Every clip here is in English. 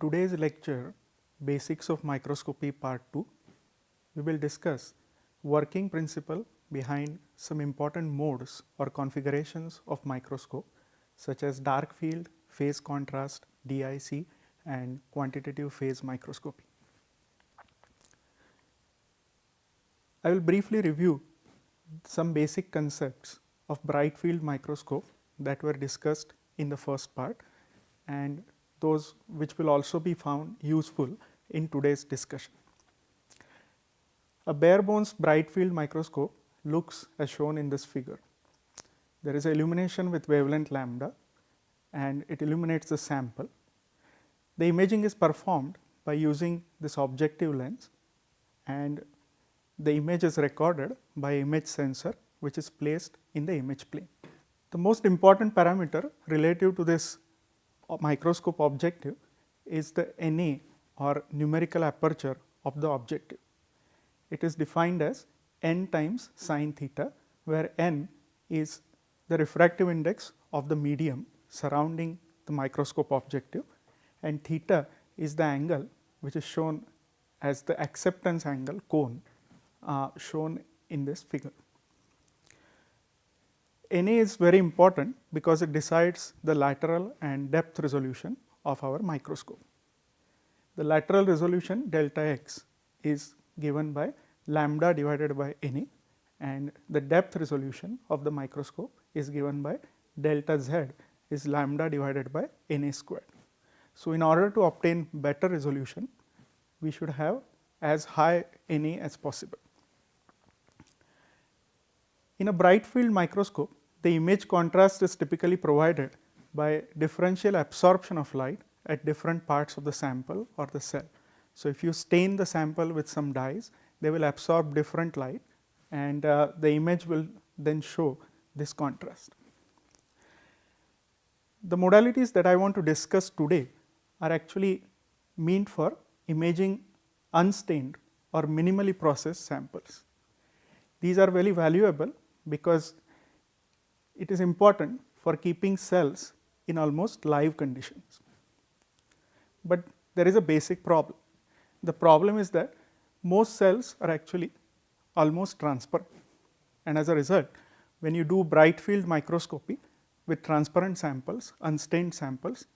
today's lecture, Basics of Microscopy Part 2, we will discuss working principle behind some important modes or configurations of microscope such as dark field, phase contrast, DIC and quantitative phase microscopy. I will briefly review some basic concepts of Brightfield microscope that were discussed in the first part and those which will also be found useful in today's discussion. A bare bones Brightfield microscope looks as shown in this figure. There is illumination with wavelength lambda and it illuminates the sample. The imaging is performed by using this objective lens and the image is recorded by image sensor which is placed in the image plane. The most important parameter relative to this microscope objective is the NA or numerical aperture of the objective. It is defined as n times sin theta, where n is the refractive index of the medium surrounding the microscope objective and theta is the angle which is shown as the acceptance angle cone shown in this figure. NA is very important because it decides the lateral and depth resolution of our microscope. The lateral resolution delta x is given by lambda divided by NA and the depth resolution of the microscope is given by delta z is lambda divided by NA squared. So, in order to obtain better resolution, we should have as high NA as possible. In a Brightfield microscope, the image contrast is typically provided by differential absorption of light at different parts of the sample or the cell. So, if you stain the sample with some dyes, they will absorb different light and the image will then show this contrast. The modalities that I want to discuss today are actually meant for imaging unstained or minimally processed samples. These are very valuable because it is important for keeping cells in almost live conditions. But there is a basic problem. The problem is that most cells are actually almost transparent and as a result, when you do bright field microscopy with transparent samples, unstained samples,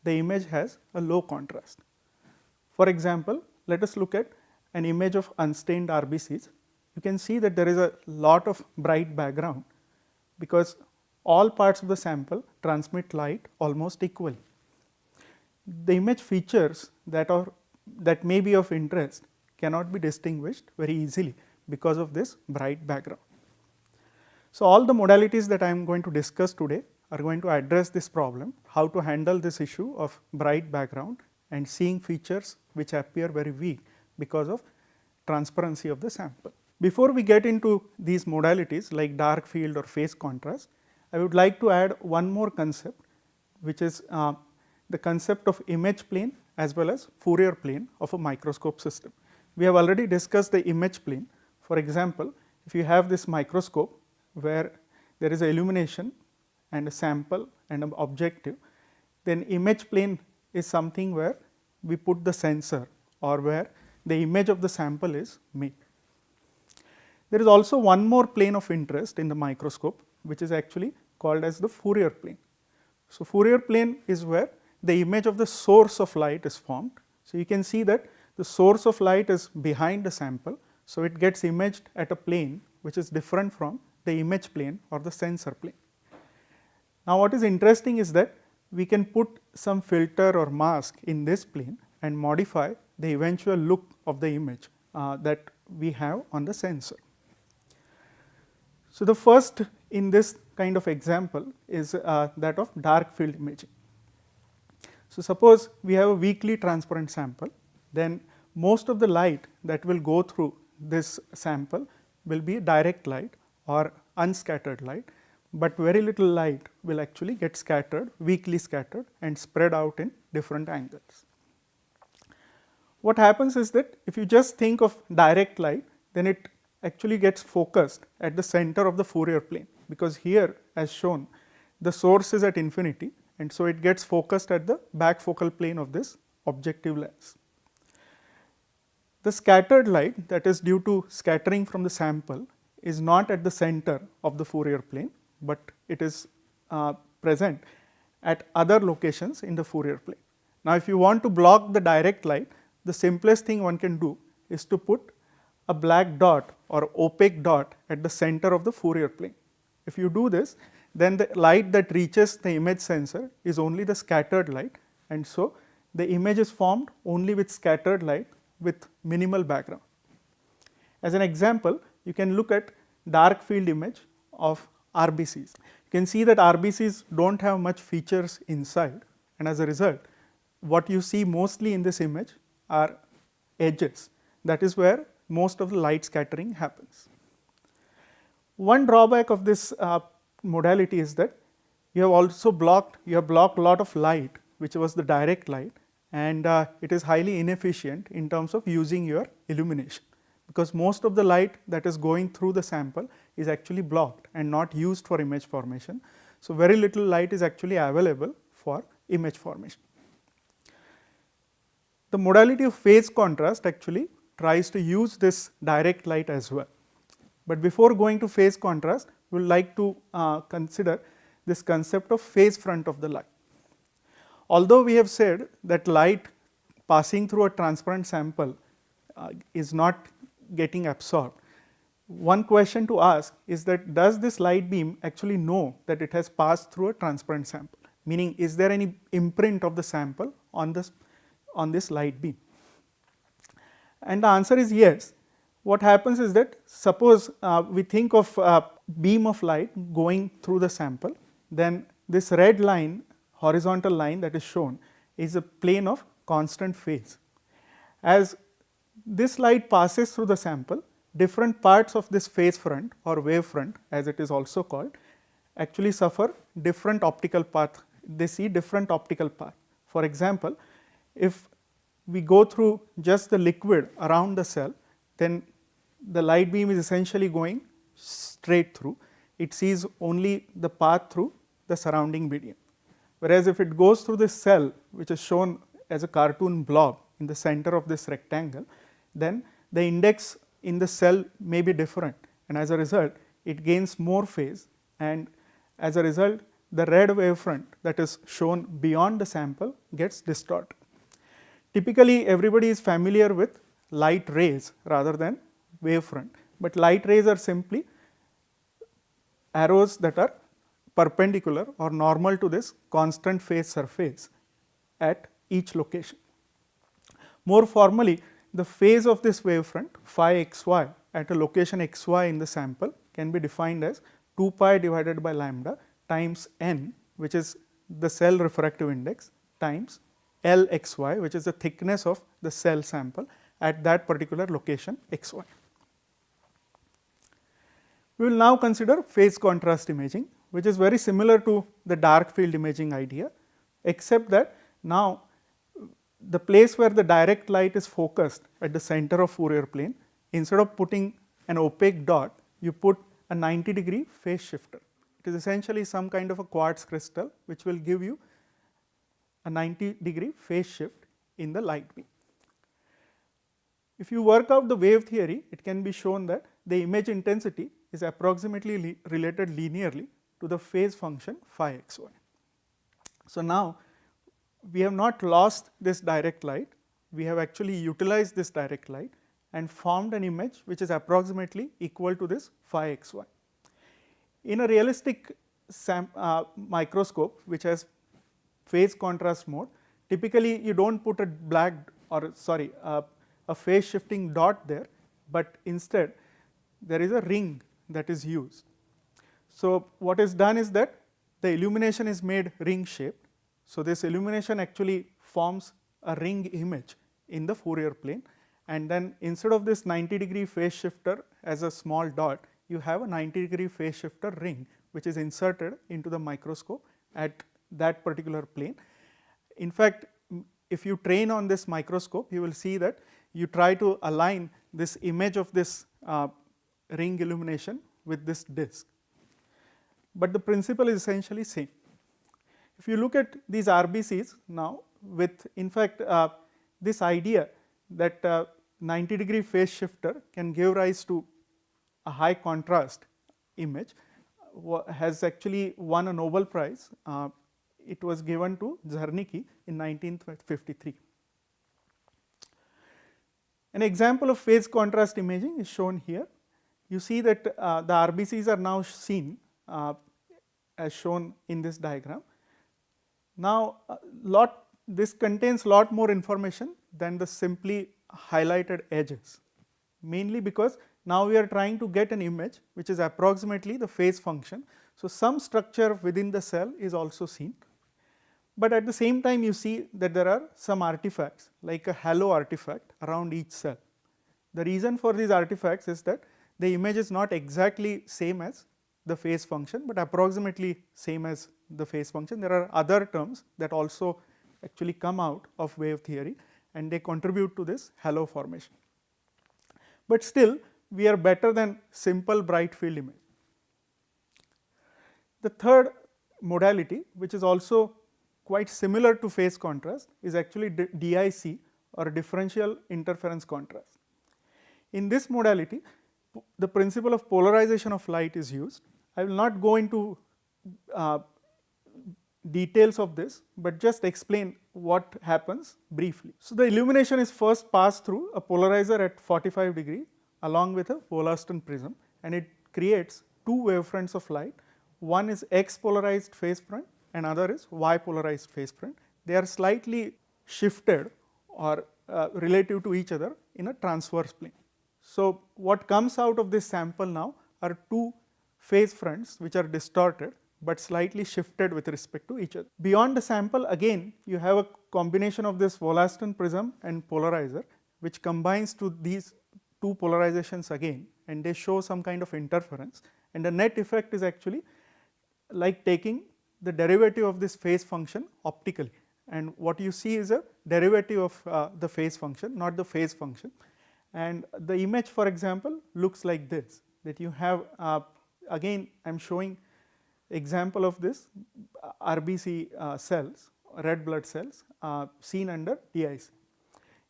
the image has a low contrast. For example, let us look at an image of unstained RBCs. You can see that there is a lot of bright background because all parts of the sample transmit light almost equally. The image features that may be of interest cannot be distinguished very easily because of this bright background. So, all the modalities that I am going to discuss today are going to address this problem, how to handle this issue of bright background and seeing features which appear very weak because of transparency of the sample. Before we get into these modalities like dark field or phase contrast, I would like to add one more concept which is the concept of image plane as well as Fourier plane of a microscope system. We have already discussed the image plane. For example, if you have this microscope where there is a illumination and a sample and an objective, then image plane is something where we put the sensor or where the image of the sample is made. There is also one more plane of interest in the microscope which is actually called as the Fourier plane. So, Fourier plane is where the image of the source of light is formed. So, you can see that the source of light is behind the sample. So, it gets imaged at a plane which is different from the image plane or the sensor plane. Now, what is interesting is that we can put some filter or mask in this plane and modify the eventual look of the image that we have on the sensor. So, the first in this kind of example is that of dark field imaging. So, suppose we have a weakly transparent sample, then most of the light that will go through this sample will be direct light or unscattered light, but very little light will actually get scattered, weakly scattered and spread out in different angles. What happens is that if you just think of direct light, then it actually gets focused at the center of the Fourier plane, because here as shown the source is at infinity and so it gets focused at the back focal plane of this objective lens. The scattered light, that is due to scattering from the sample, is not at the center of the Fourier plane, but it is present at other locations in the Fourier plane. Now, if you want to block the direct light, the simplest thing one can do is to put a black dot or opaque dot at the center of the Fourier plane. If you do this, then the light that reaches the image sensor is only the scattered light, and so the image is formed only with scattered light with minimal background. As an example, you can look at dark field image of RBCs. You can see that RBCs do not have much features inside, and as a result, what you see mostly in this image are edges. That is where most of the light scattering happens. One drawback of this modality is that you have blocked a lot of light, which was the direct light, and it is highly inefficient in terms of using your illumination, because most of the light that is going through the sample is actually blocked and not used for image formation. So, very little light is actually available for image formation. The modality of phase contrast actually tries to use this direct light as well. But before going to phase contrast, we would like to consider this concept of phase front of the light. Although we have said that light passing through a transparent sample is not getting absorbed, one question to ask is that does this light beam actually know that it has passed through a transparent sample? Meaning, is there any imprint of the sample on this light beam? And the answer is yes. What happens is that suppose we think of a beam of light going through the sample, then this red line, horizontal line that is shown, is a plane of constant phase. As this light passes through the sample, different parts of this phase front or wave front, as it is also called, actually suffer different optical path. They see different optical path. For example, if we go through just the liquid around the cell, then the light beam is essentially going straight through. It sees only the path through the surrounding medium. Whereas if it goes through this cell, which is shown as a cartoon blob in the center of this rectangle, then the index in the cell may be different, and as a result it gains more phase, and as a result the red wavefront that is shown beyond the sample gets distorted. Typically everybody is familiar with light rays rather than wavefront, but light rays are simply arrows that are perpendicular or normal to this constant phase surface at each location. More formally, the phase of this wavefront phi xy at a location xy in the sample can be defined as 2 pi divided by lambda times n, which is the cell refractive index, times L xy, which is the thickness of the cell sample at that particular location xy. We will now consider phase contrast imaging, which is very similar to the dark field imaging idea, except that now the place where the direct light is focused at the center of Fourier plane, instead of putting an opaque dot, you put a 90-degree phase shifter. It is essentially some kind of a quartz crystal which will give you a 90-degree phase shift in the light beam. If you work out the wave theory, it can be shown that the image intensity is approximately related linearly to the phase function phi xy. So now we have not lost this direct light, we have actually utilized this direct light and formed an image which is approximately equal to this phi xy. In a realistic microscope which has phase contrast mode, typically you do not put a phase shifting dot there, but instead there is a ring that is used. So what is done is that the illumination is made ring shaped. So this illumination actually forms a ring image in the Fourier plane, and then instead of this 90-degree phase shifter as a small dot, you have a 90-degree phase shifter ring which is inserted into the microscope at that particular plane. In fact, if you train on this microscope, you will see that you try to align this image of this ring illumination with this disc, but the principle is essentially same. If you look at these RBCs now, with in fact this idea that 90-degree phase shifter can give rise to a high contrast image has actually won a Nobel Prize. It was given to Zernike in 1953. An example of phase contrast imaging is shown here. You see that the RBCs are now seen as shown in this diagram. Now, this contains lot more information than the simply highlighted edges, mainly because now we are trying to get an image which is approximately the phase function. So, some structure within the cell is also seen, but at the same time you see that there are some artifacts like a halo artifact around each cell. The reason for these artifacts is that the image is not exactly same as the phase function, but approximately same as the phase function. There are other terms that also actually come out of wave theory and they contribute to this halo formation. But still we are better than simple bright field image. The third modality, which is also quite similar to phase contrast, is actually DIC or differential interference contrast. In this modality, the principle of polarization of light is used. I will not go into details of this, but just explain what happens briefly. So, the illumination is first passed through a polarizer at 45 degree along with a Wollaston prism, and it creates two wavefronts of light. One is X polarized phase front, another is Y polarized phase front. They are slightly shifted or relative to each other in a transverse plane. So, what comes out of this sample now are two phase fronts which are distorted, but slightly shifted with respect to each other. Beyond the sample, again you have a combination of this Wollaston prism and polarizer, which combines to these two polarizations again, and they show some kind of interference, and the net effect is actually like taking the derivative of this phase function optically, and what you see is a derivative of the phase function, not the phase function. And the image, for example, looks like this, that you have again I am showing example of this RBC cells, red blood cells seen under DIC.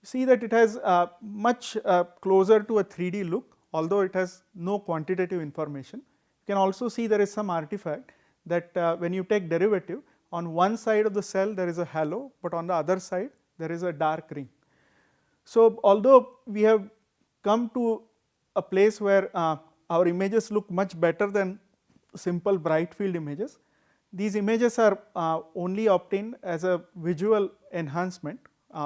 You see that it has much closer to a 3D look, although it has no quantitative information. You can also see there is some artifact that when you take derivative, on one side of the cell there is a halo, but on the other side there is a dark ring. So, although we have come to a place where our images look much better than simple bright field images, these images are only obtained as a visual enhancement,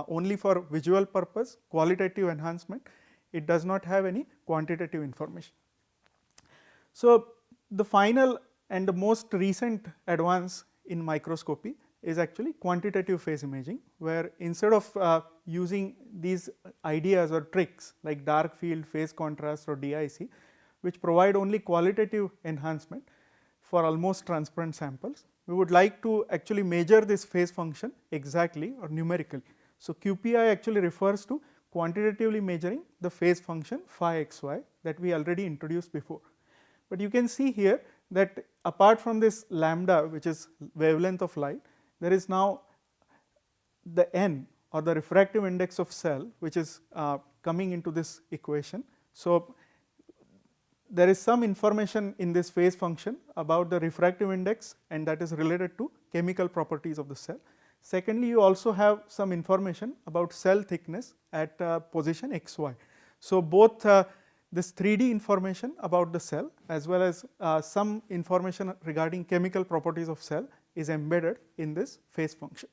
only for visual purpose, qualitative enhancement. It does not have any quantitative information. So, the final and the most recent advance in microscopy is actually quantitative phase imaging, where instead of using these ideas or tricks like dark field, phase contrast or DIC, which provide only qualitative enhancement for almost transparent samples, we would like to actually measure this phase function exactly or numerically. So, QPI actually refers to quantitatively measuring the phase function phi xy that we already introduced before. But you can see here that apart from this lambda, which is wavelength of light, there is now the n or the refractive index of cell, which is coming into this equation. So, there is some information in this phase function about the refractive index, and that is related to chemical properties of the cell. Secondly, you also have some information about cell thickness at position xy. So, both this 3D information about the cell as well as some information regarding chemical properties of cell is embedded in this phase function.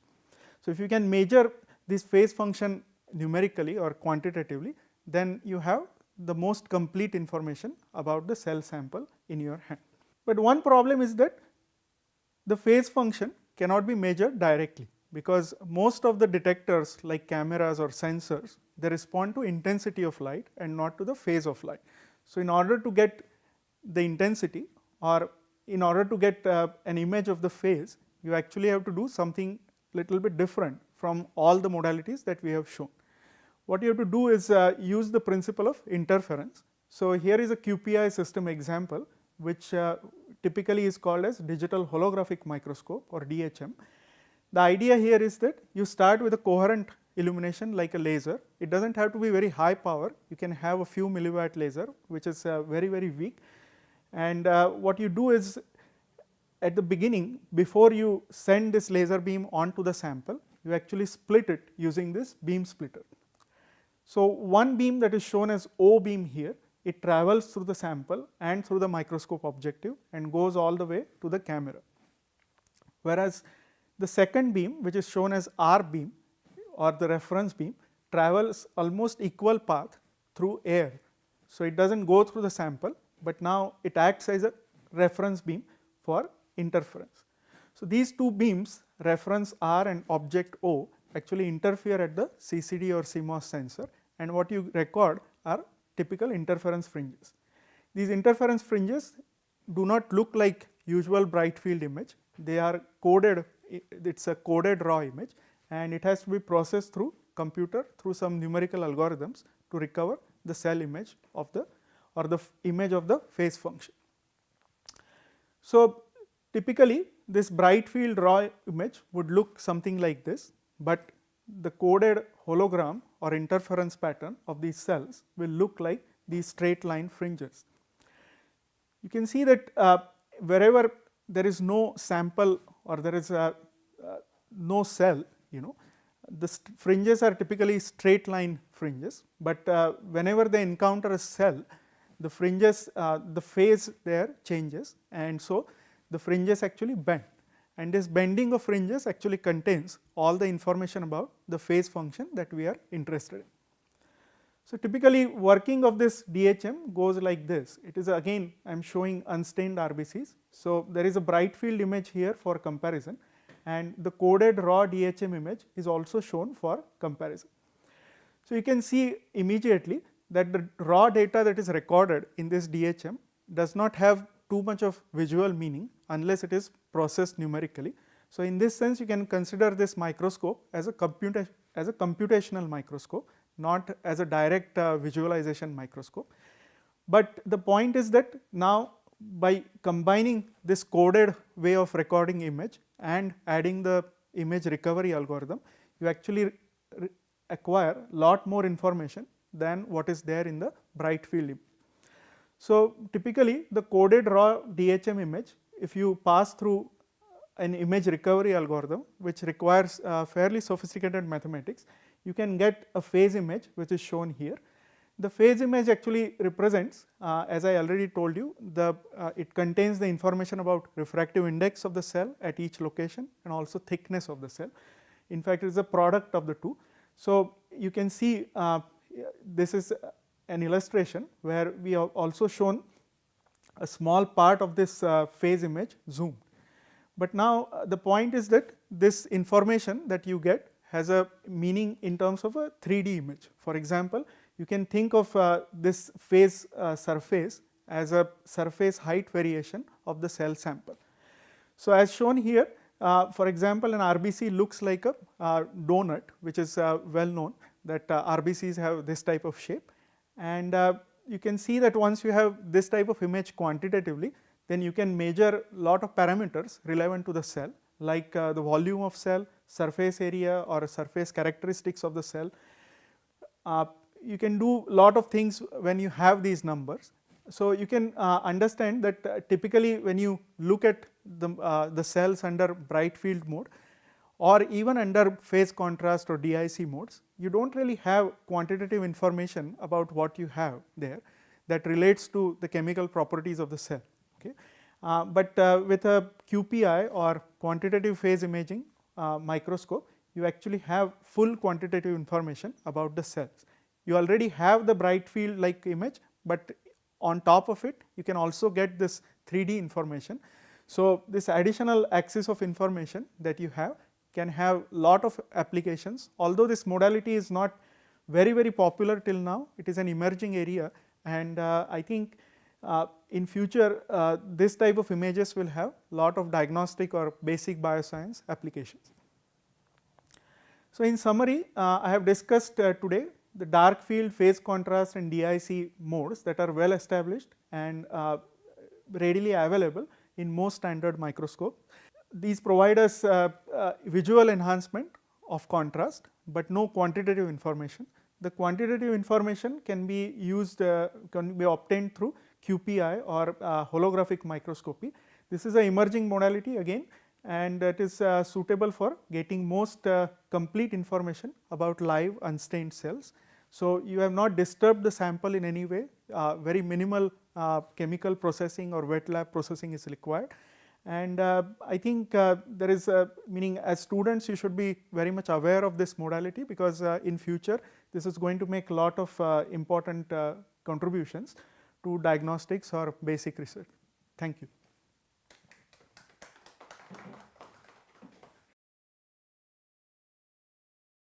So, if you can measure this phase function numerically or quantitatively, then you have the most complete information about the cell sample in your hand. But one problem is that the phase function cannot be measured directly, because most of the detectors like cameras or sensors, they respond to intensity of light and not to the phase of light. So, in order to get the intensity or in order to get an image of the phase, you actually have to do something little bit different from all the modalities that we have shown. What you have to do is use the principle of interference. So, here is a QPI system example, which typically is called as digital holographic microscope or DHM. The idea here is that you start with a coherent illumination like a laser. It does not have to be very high power, you can have a few milliwatt laser which is very weak, and what you do is at the beginning, before you send this laser beam onto the sample, you actually split it using this beam splitter. So, one beam that is shown as O beam here, it travels through the sample and through the microscope objective and goes all the way to the camera, whereas the second beam, which is shown as R beam or the reference beam, travels almost equal path through air. So, it does not go through the sample, but now it acts as a reference beam for interference. So, these two beams, reference R and object O, actually interfere at the CCD or CMOS sensor, and what you record are typical interference fringes. These interference fringes do not look like usual bright field image, they are coded, it is a coded raw image, and it has to be processed through computer through some numerical algorithms to recover the cell image of the or the image of the phase function. So, typically this bright field raw image would look something like this, but the coded hologram or interference pattern of these cells will look like these straight line fringes. You can see that wherever there is no sample or there is no cell, the fringes are typically straight line fringes, but whenever they encounter a cell, the fringes, the phase there changes, and so the fringes actually bend, and this bending of fringes actually contains all the information about the phase function that we are interested in. So, typically working of this DHM goes like this. It is again I am showing unstained RBCs. So, there is a bright field image here for comparison, and the coded raw DHM image is also shown for comparison. So, you can see immediately that the raw data that is recorded in this DHM does not have too much of visual meaning unless it is processed numerically. So, in this sense you can consider this microscope as a computational microscope, not as a direct visualization microscope. But the point is that now by combining this coded way of recording image and adding the image recovery algorithm, you actually acquire lot more information than what is there in the bright field image. So, typically the coded raw DHM image, if you pass through an image recovery algorithm which requires fairly sophisticated mathematics, you can get a phase image which is shown here. The phase image actually represents, as I already told you, it contains the information about refractive index of the cell at each location and also thickness of the cell. In fact, it is a product of the two. So, you can see this is an illustration where we have also shown a small part of this phase image zoomed. But now the point is that this information that you get has a meaning in terms of a 3D image. For example, you can think of this phase surface as a surface height variation of the cell sample. So, as shown here, for example, an RBC looks like a donut, which is well known that RBCs have this type of shape, and you can see that once you have this type of image quantitatively, then you can measure lot of parameters relevant to the cell, like the volume of cell, surface area or surface characteristics of the cell. You can do lot of things when you have these numbers. So, you can understand that typically when you look at the cells under bright field mode or even under phase contrast or DIC modes, you do not really have quantitative information about what you have there that relates to the chemical properties of the cell. Okay. But with a QPI or quantitative phase imaging microscope, you actually have full quantitative information about the cells. You already have the bright field like image, but on top of it you can also get this 3D information. So, this additional axis of information that you have can have lot of applications, although this modality is not very popular till now. It is an emerging area, and I think in future this type of images will have lot of diagnostic or basic bioscience applications. So, in summary, I have discussed today the dark field, phase contrast and DIC modes that are well established and readily available in most standard microscope. these provide us visual enhancement of contrast, but no quantitative information. The quantitative information can be used, can be obtained through QPI or holographic microscopy. This is an emerging modality again, and it is suitable for getting most complete information about live unstained cells. So, you have not disturbed the sample in any way, very minimal chemical processing or wet lab processing is required. And I think there is meaning, as students you should be very much aware of this modality, because in future this is going to make a lot of important contributions to diagnostics or basic research. Thank you.